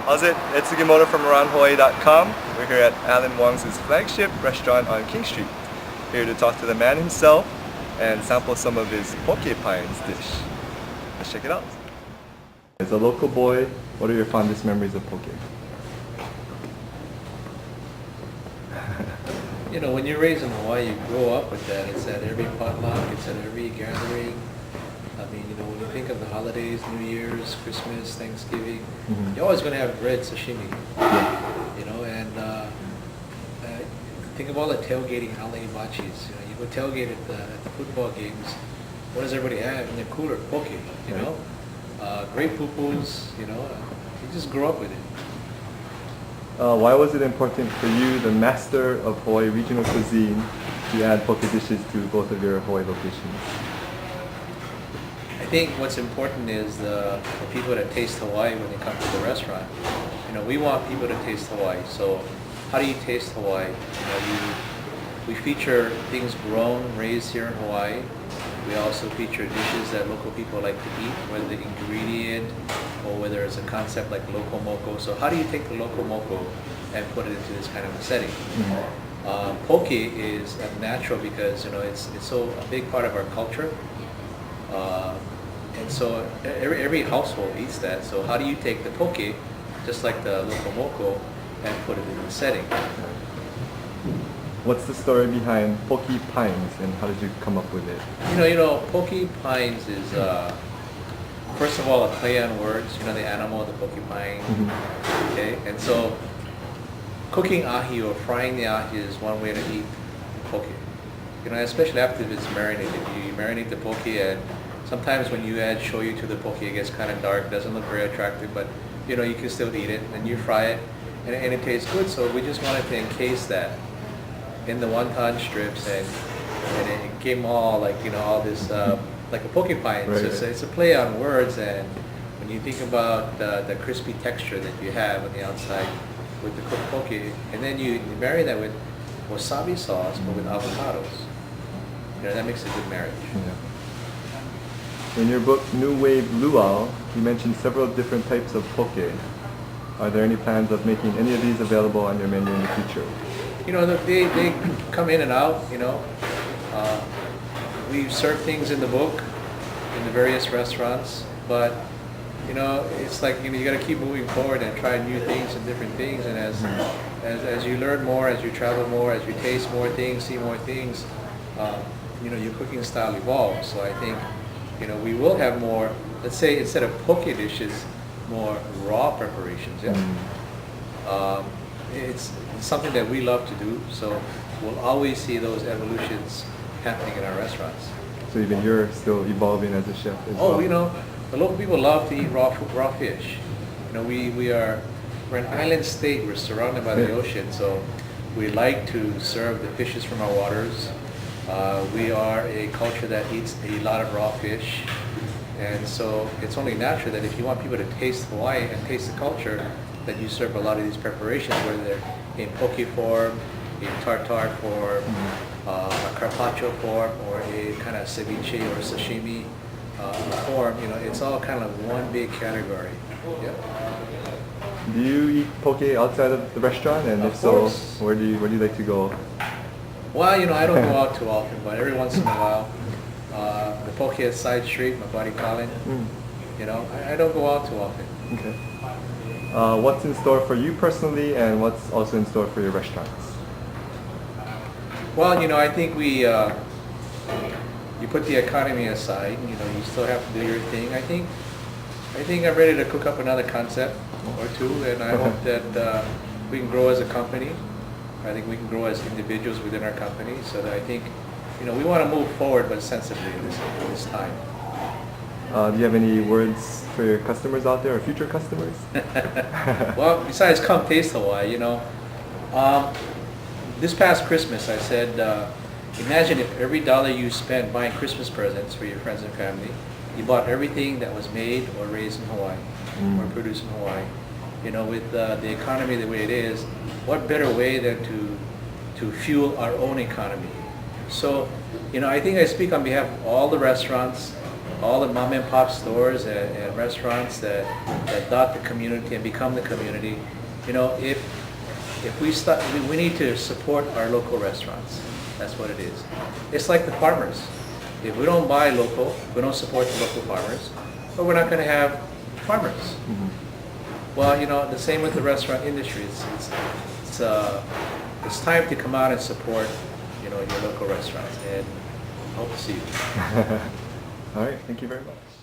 How's it? It's Sugimoto from AroundHawaii.com. We're here at Alan Wong's flagship restaurant on King Street. Here to talk to the man himself and sample some of his poki-pines dish. Let's check it out. As a local boy, what are your fondest memories of poke? You know, when you're raised in Hawaii, you grow up with that. It's at every potluck, it's at every gathering. I mean, you know, when you think of the holidays, New Year's, Christmas, Thanksgiving, you're always going to have bread sashimi. Yeah. You know, and think of all the tailgating holiday bachis. You know, you go tailgate at the football games. What does everybody have in their cooler? Poke, you know. Great pupus, you know. You just grow up with it. Why was it important for you, the master of Hawaii regional cuisine, to add poke dishes to both of your Hawaii locations? I think what's important is for people to taste Hawaii when they come to the restaurant. You know, we want people to taste Hawaii. So, how do you taste Hawaii? You know, we feature things grown, raised here in Hawaii. We also feature dishes that local people like to eat, whether the ingredient or whether it's a concept like loco moco. So how do you take the loco moco and put it into this kind of a setting? Poke is natural because, you know, it's so a big part of our culture. And so every household eats that. So how do you take the poke, just like the loco moco, and put it in the setting? What's the story behind poki-pines and how did you come up with it? You know, poki-pines is first of all a play on words. You know, the animal, the porcupine. Okay, and so cooking ahi or frying the ahi is one way to eat poke. You know, especially after it's marinated. You marinate the poke, and sometimes when you add shoyu to the poke, it gets kind of dark, doesn't look very attractive, but you know, you can still eat it, and you fry it, and it tastes good. So we just wanted to encase that in the wonton strips, and it came all like, you know, all this like a poki-pine. Right. So it's a play on words, and when you think about the crispy texture that you have on the outside with the cooked poke, and then you marry that with wasabi sauce, but with avocados. You know, that makes a good marriage. Yeah. In your book, New Wave Luau, you mentioned several different types of poke. Are there any plans of making any of these available on your menu in the future? You know, they come in and out, you know. We serve things in the book, in the various restaurants, but, you know, it's like, you know, you got to keep moving forward and try new things and different things, and as you learn more, as you travel more, as you taste more things, see more things, you know, your cooking style evolves. So I think, you know, we will have more, let's say instead of poke dishes, more raw preparations, yeah. It's something that we love to do, so we'll always see those evolutions happening in our restaurants. So even you're still evolving as a chef as well? Oh, you know, the local people love to eat raw fish. You know, we're an island state, we're surrounded by the ocean, so we like to serve the fishes from our waters. We are a culture that eats a lot of raw fish, and so it's only natural that if you want people to taste Hawaii and taste the culture, that you serve a lot of these preparations, whether they're in poke form, in tartare form, a carpaccio form, or a kind of ceviche or sashimi form. You know, it's all kind of one big category. Yep. Do you eat poke outside of the restaurant, and if so, where do you like to go? Well, you know, I don't go out too often, but every once in a while, the poke at Side Street, my buddy Colin. You know, I don't go out too often. Okay. What's in store for you personally, and what's also in store for your restaurants? Well, you know, I think you put the economy aside. You know, you still have to do your thing. I think I'm ready to cook up another concept or two, and I hope that we can grow as a company. I think we can grow as individuals within our company. So that I think, you know, we want to move forward, but sensibly at this time. Do you have any words for your customers out there, or future customers? Well, besides come taste Hawaii, you know, this past Christmas I said, imagine if every dollar you spent buying Christmas presents for your friends and family, you bought everything that was made or raised in Hawaii or produced in Hawaii. You know, with the economy the way it is, what better way than to fuel our own economy? So, you know, I think I speak on behalf of all the restaurants all the mom and pop stores and restaurants that dot the community and become the community. You know, if we start, we need to support our local restaurants. That's what it is. It's like the farmers. If we don't buy local, we don't support the local farmers, but we're not going to have farmers. Mm-hmm. Well, you know, the same with the restaurant industry. It's time to come out and support, you know, your local restaurants, and hope to see you. All right, thank you very much.